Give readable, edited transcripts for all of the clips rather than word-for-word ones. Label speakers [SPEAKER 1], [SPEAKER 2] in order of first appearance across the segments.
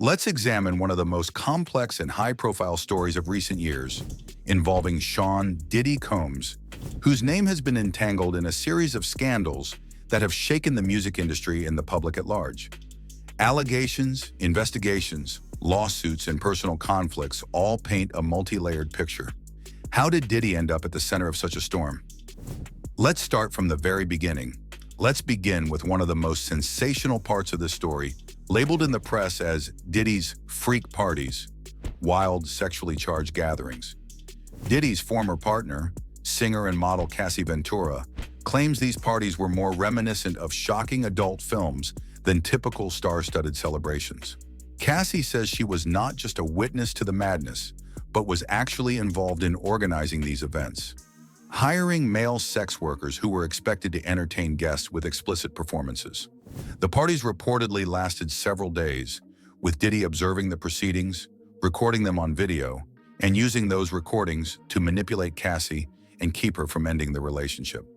[SPEAKER 1] Let's examine one of the most complex and high-profile stories of recent years, involving Sean "Diddy" Combs, whose name has been entangled in a series of scandals that have shaken the music industry and the public at large. Allegations, investigations, lawsuits, and personal conflicts all paint a multi-layered picture. How did Diddy end up at the center of such a storm? Let's start from the very beginning. Let's begin with one of the most sensational parts of this story, labeled in the press as Diddy's freak parties, wild, sexually charged gatherings. Diddy's former partner, singer and model Cassie Ventura, claims these parties were more reminiscent of shocking adult films than typical star-studded celebrations. Cassie says she was not just a witness to the madness, but was actually involved in organizing these events, hiring male sex workers who were expected to entertain guests with explicit performances. The parties reportedly lasted several days, with Diddy observing the proceedings, recording them on video, and using those recordings to manipulate Cassie and keep her from ending the relationship.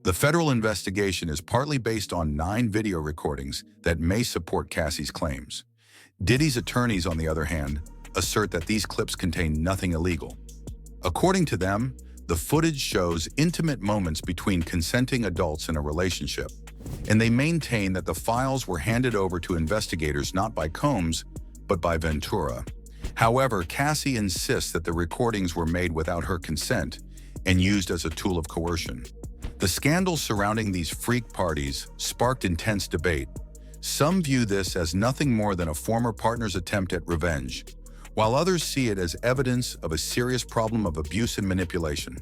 [SPEAKER 1] The federal investigation is partly based on 9 video recordings that may support Cassie's claims. Diddy's attorneys, on the other hand, assert that these clips contain nothing illegal. According to them, the footage shows intimate moments between consenting adults in a relationship, and they maintain that the files were handed over to investigators not by Combs, but by Ventura. However, Cassie insists that the recordings were made without her consent and used as a tool of coercion. The scandals surrounding these freak parties sparked intense debate. Some view this as nothing more than a former partner's attempt at revenge, while others see it as evidence of a serious problem of abuse and manipulation.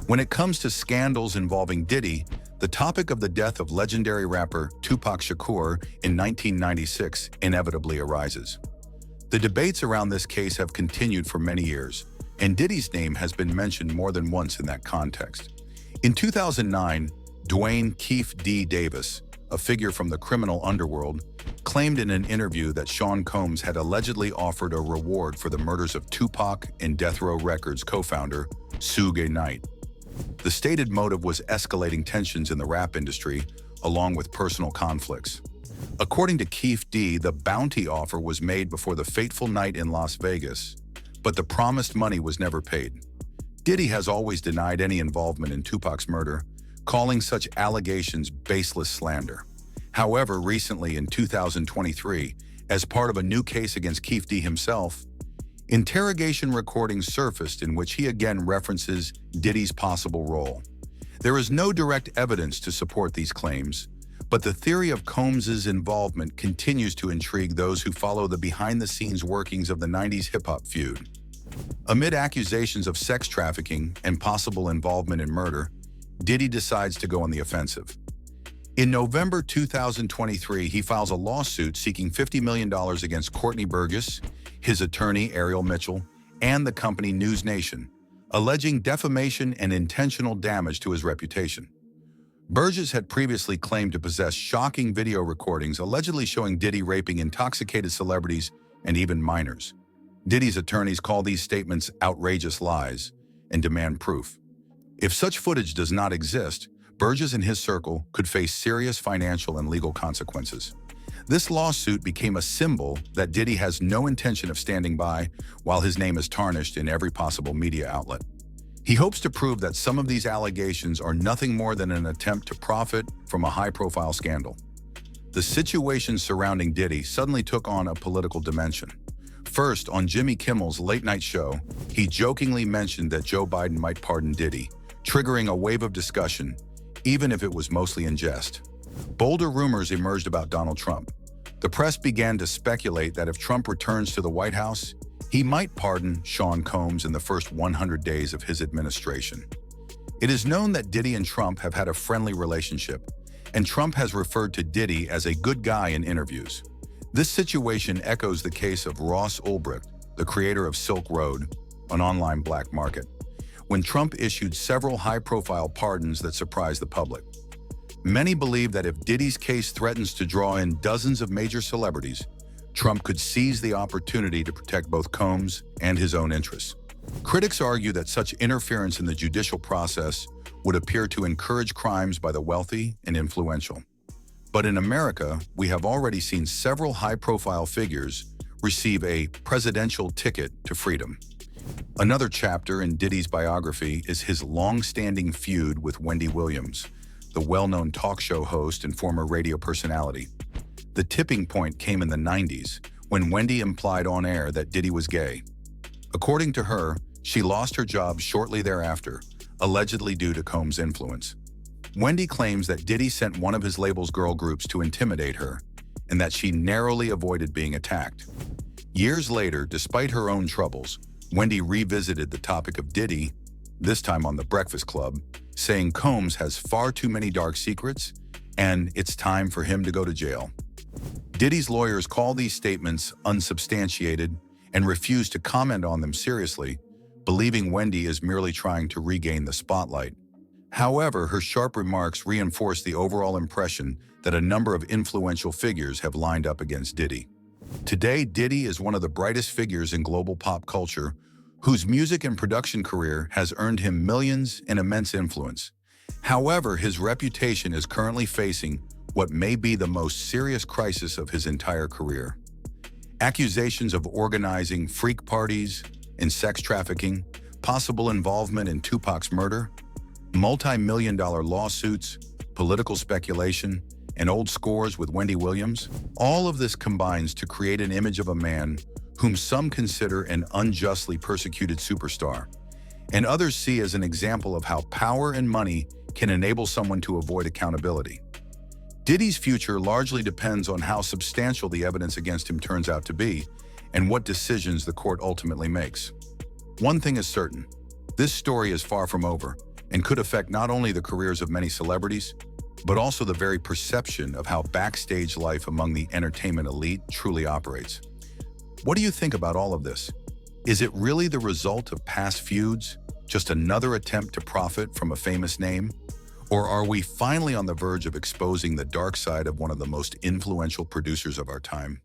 [SPEAKER 1] When it comes to scandals involving Diddy, the topic of the death of legendary rapper Tupac Shakur in 1996 inevitably arises. The debates around this case have continued for many years, and Diddy's name has been mentioned more than once in that context. In 2009, Dwayne "Keefe D. Davis, a figure from the criminal underworld, claimed in an interview that Sean Combs had allegedly offered a reward for the murders of Tupac and Death Row Records co-founder Suge Knight. The stated motive was escalating tensions in the rap industry, along with personal conflicts. According to Keefe D., the bounty offer was made before the fateful night in Las Vegas, but the promised money was never paid. Diddy has always denied any involvement in Tupac's murder, calling such allegations baseless slander. However, recently in 2023, as part of a new case against Keefe D. himself, interrogation recordings surfaced in which he again references Diddy's possible role. There is no direct evidence to support these claims, but the theory of Combs's involvement continues to intrigue those who follow the behind-the-scenes workings of the 90s hip-hop feud. Amid accusations of sex trafficking and possible involvement in murder, Diddy decides to go on the offensive. In November 2023, he files a lawsuit seeking $50 million against Courtney Burgess, his attorney Ariel Mitchell, and the company News Nation, alleging defamation and intentional damage to his reputation. Burgess had previously claimed to possess shocking video recordings allegedly showing Diddy raping intoxicated celebrities and even minors. Diddy's attorneys call these statements outrageous lies and demand proof. If such footage does not exist, Burgess and his circle could face serious financial and legal consequences. This lawsuit became a symbol that Diddy has no intention of standing by while his name is tarnished in every possible media outlet. He hopes to prove that some of these allegations are nothing more than an attempt to profit from a high-profile scandal. The situation surrounding Diddy suddenly took on a political dimension. First, on Jimmy Kimmel's late-night show, he jokingly mentioned that Joe Biden might pardon Diddy, triggering a wave of discussion, even if it was mostly in jest. Bolder rumors emerged about Donald Trump. The press began to speculate that if Trump returns to the White House, he might pardon Sean Combs in the first 100 days of his administration. It is known that Diddy and Trump have had a friendly relationship, and Trump has referred to Diddy as a good guy in interviews. This situation echoes the case of Ross Ulbricht, the creator of Silk Road, an online black market, when Trump issued several high-profile pardons that surprised the public. Many believe that if Diddy's case threatens to draw in dozens of major celebrities, Trump could seize the opportunity to protect both Combs and his own interests. Critics argue that such interference in the judicial process would appear to encourage crimes by the wealthy and influential. But in America, we have already seen several high-profile figures receive a presidential ticket to freedom. Another chapter in Diddy's biography is his long-standing feud with Wendy Williams, the well-known talk show host and former radio personality. The tipping point came in the 90s, when Wendy implied on air that Diddy was gay. According to her, she lost her job shortly thereafter, allegedly due to Combs' influence. Wendy claims that Diddy sent one of his label's girl groups to intimidate her, and that she narrowly avoided being attacked. Years later, despite her own troubles, Wendy revisited the topic of Diddy, this time on The Breakfast Club, saying Combs has far too many dark secrets, and it's time for him to go to jail. Diddy's lawyers call these statements unsubstantiated and refuse to comment on them seriously, believing Wendy is merely trying to regain the spotlight. However, her sharp remarks reinforce the overall impression that a number of influential figures have lined up against Diddy. Today, Diddy is one of the brightest figures in global pop culture, whose music and production career has earned him millions and immense influence. However, his reputation is currently facing what may be the most serious crisis of his entire career. Accusations of organizing freak parties and sex trafficking, possible involvement in Tupac's murder, multi-million-dollar lawsuits, political speculation, and old scores with Wendy Williams, all of this combines to create an image of a man whom some consider an unjustly persecuted superstar, and others see as an example of how power and money can enable someone to avoid accountability. Diddy's future largely depends on how substantial the evidence against him turns out to be and what decisions the court ultimately makes. One thing is certain, this story is far from over and could affect not only the careers of many celebrities, but also the very perception of how backstage life among the entertainment elite truly operates. What do you think about all of this? Is it really the result of past feuds, just another attempt to profit from a famous name? Or are we finally on the verge of exposing the dark side of one of the most influential producers of our time?